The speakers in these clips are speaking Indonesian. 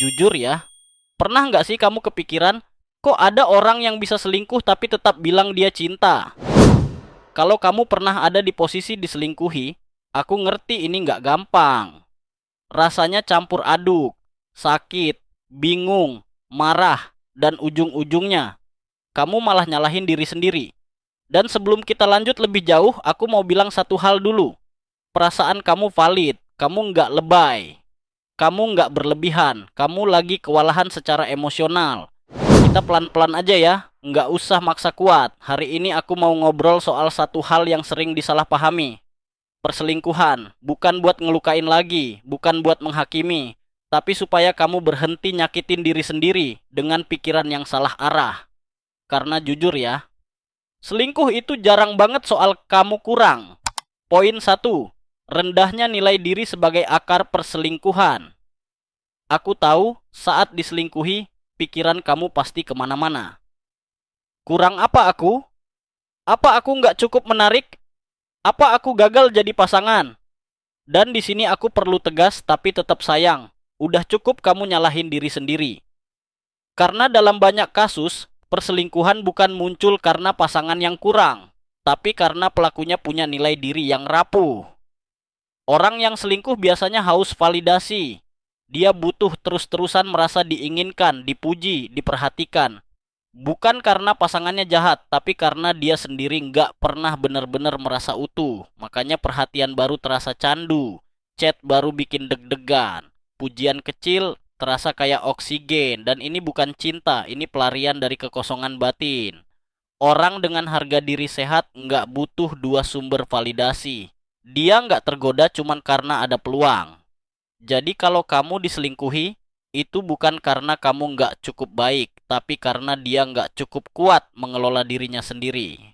Jujur ya, pernah nggak sih kamu kepikiran, kok ada orang yang bisa selingkuh tapi tetap bilang dia cinta? Kalau kamu pernah ada di posisi diselingkuhi, aku ngerti ini nggak gampang. Rasanya campur aduk, sakit, bingung, marah, dan ujung-ujungnya kamu malah nyalahin diri sendiri. Dan sebelum kita lanjut lebih jauh, aku mau bilang satu hal dulu. Perasaan kamu valid, kamu nggak lebay, kamu nggak berlebihan, kamu lagi kewalahan secara emosional. Kita pelan-pelan aja ya, nggak usah maksa kuat. Hari ini aku mau ngobrol soal satu hal yang sering disalahpahami. Perselingkuhan, bukan buat ngelukain lagi, bukan buat menghakimi, tapi supaya kamu berhenti nyakitin diri sendiri dengan pikiran yang salah arah. Karena jujur ya, selingkuh itu jarang banget soal kamu kurang. Poin satu, rendahnya nilai diri sebagai akar perselingkuhan. Aku tahu saat diselingkuhi, pikiran kamu pasti kemana-mana. Kurang apa aku? Apa aku nggak cukup menarik? Apa aku gagal jadi pasangan? Dan di sini aku perlu tegas tapi tetap sayang. Udah cukup kamu nyalahin diri sendiri. Karena dalam banyak kasus, perselingkuhan bukan muncul karena pasangan yang kurang, tapi karena pelakunya punya nilai diri yang rapuh. Orang yang selingkuh biasanya haus validasi. Dia butuh terus-terusan merasa diinginkan, dipuji, diperhatikan. Bukan karena pasangannya jahat, tapi karena dia sendiri nggak pernah benar-benar merasa utuh. Makanya perhatian baru terasa candu, chat baru bikin deg-degan, pujian kecil terasa kayak oksigen. Dan ini bukan cinta, ini pelarian dari kekosongan batin. Orang dengan harga diri sehat nggak butuh dua sumber validasi. Dia nggak tergoda cuman karena ada peluang. Jadi kalau kamu diselingkuhi, itu bukan karena kamu nggak cukup baik, tapi karena dia nggak cukup kuat mengelola dirinya sendiri.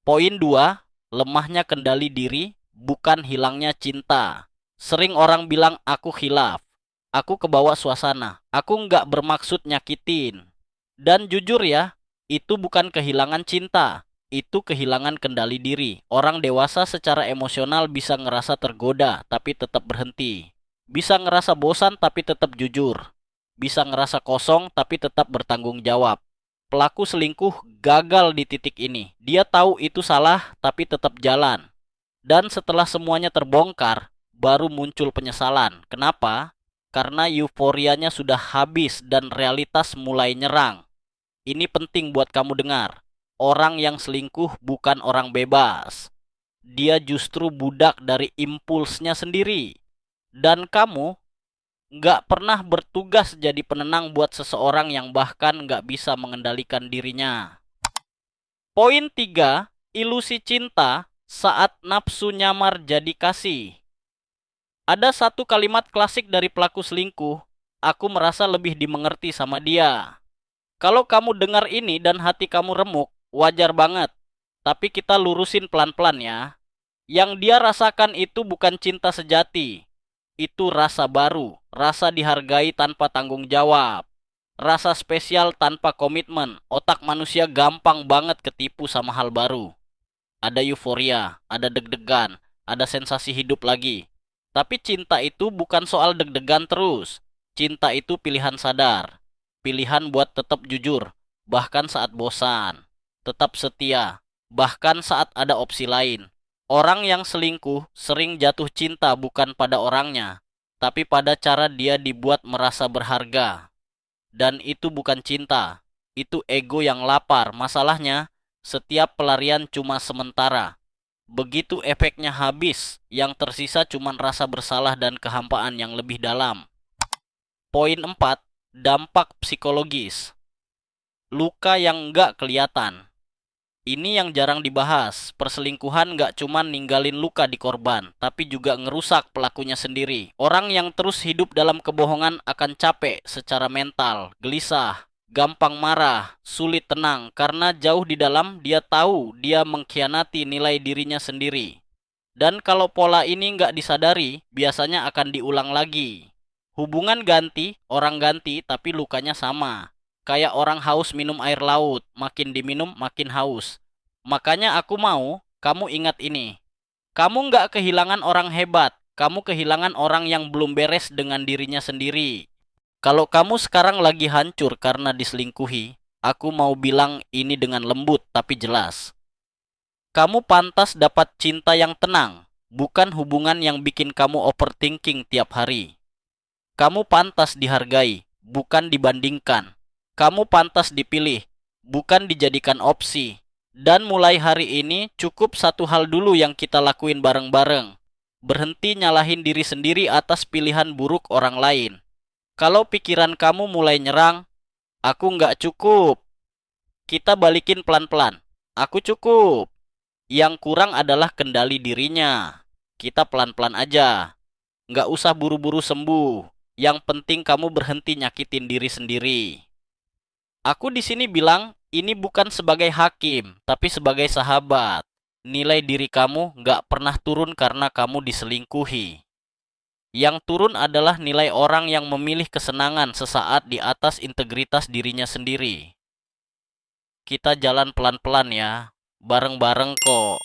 Poin 2, lemahnya kendali diri, bukan hilangnya cinta. Sering orang bilang aku khilaf, aku kebawa suasana, aku nggak bermaksud nyakitin. Dan jujur ya, itu bukan kehilangan cinta, itu kehilangan kendali diri. Orang dewasa secara emosional bisa ngerasa tergoda, tapi tetap berhenti. Bisa ngerasa bosan, tapi tetap jujur. Bisa ngerasa kosong, tapi tetap bertanggung jawab. Pelaku selingkuh gagal di titik ini. Dia tahu itu salah, tapi tetap jalan. Dan setelah semuanya terbongkar, baru muncul penyesalan. Kenapa? Karena euforianya sudah habis dan realitas mulai nyerang. Ini penting buat kamu dengar. Orang yang selingkuh bukan orang bebas. Dia justru budak dari impulsnya sendiri. Dan kamu nggak pernah bertugas jadi penenang buat seseorang yang bahkan nggak bisa mengendalikan dirinya. Poin 3, ilusi cinta saat nafsu nyamar jadi kasih. Ada satu kalimat klasik dari pelaku selingkuh, aku merasa lebih dimengerti sama dia. Kalau kamu dengar ini dan hati kamu remuk, wajar banget. Tapi kita lurusin pelan-pelan ya. Yang dia rasakan itu bukan cinta sejati. Itu rasa baru, rasa dihargai tanpa tanggung jawab. Rasa spesial tanpa komitmen. Otak manusia gampang banget ketipu sama hal baru. Ada euforia, ada deg-degan, ada sensasi hidup lagi. Tapi cinta itu bukan soal deg-degan terus. Cinta itu pilihan sadar. Pilihan buat tetap jujur, bahkan saat bosan. Tetap setia, bahkan saat ada opsi lain. Orang yang selingkuh sering jatuh cinta bukan pada orangnya, tapi pada cara dia dibuat merasa berharga. Dan itu bukan cinta, itu ego yang lapar. Masalahnya, setiap pelarian cuma sementara. Begitu efeknya habis, yang tersisa cuma rasa bersalah dan kehampaan yang lebih dalam. Poin 4, dampak psikologis. Luka yang nggak kelihatan. Ini yang jarang dibahas. Perselingkuhan nggak cuma ninggalin luka di korban, tapi juga ngerusak pelakunya sendiri. Orang yang terus hidup dalam kebohongan akan capek secara mental, gelisah, gampang marah, sulit tenang, karena jauh di dalam dia tahu dia mengkhianati nilai dirinya sendiri. Dan kalau pola ini nggak disadari, biasanya akan diulang lagi. Hubungan ganti, orang ganti, tapi lukanya sama. Kayak orang haus minum air laut, makin diminum makin haus. Makanya aku mau kamu ingat ini. Kamu nggak kehilangan orang hebat, kamu kehilangan orang yang belum beres dengan dirinya sendiri. Kalau kamu sekarang lagi hancur karena diselingkuhi, aku mau bilang ini dengan lembut tapi jelas. Kamu pantas dapat cinta yang tenang, bukan hubungan yang bikin kamu overthinking tiap hari. Kamu pantas dihargai, bukan dibandingkan. Kamu pantas dipilih, bukan dijadikan opsi. Dan mulai hari ini cukup satu hal dulu yang kita lakuin bareng-bareng. Berhenti nyalahin diri sendiri atas pilihan buruk orang lain. Kalau pikiran kamu mulai nyerang, aku nggak cukup. Kita balikin pelan-pelan. Aku cukup. Yang kurang adalah kendali dirinya. Kita pelan-pelan aja. Nggak usah buru-buru sembuh. Yang penting kamu berhenti nyakitin diri sendiri. Aku di sini bilang ini bukan sebagai hakim, tapi sebagai sahabat. Nilai diri kamu nggak pernah turun karena kamu diselingkuhi. Yang turun adalah nilai orang yang memilih kesenangan sesaat di atas integritas dirinya sendiri. Kita jalan pelan-pelan ya, bareng-bareng kok.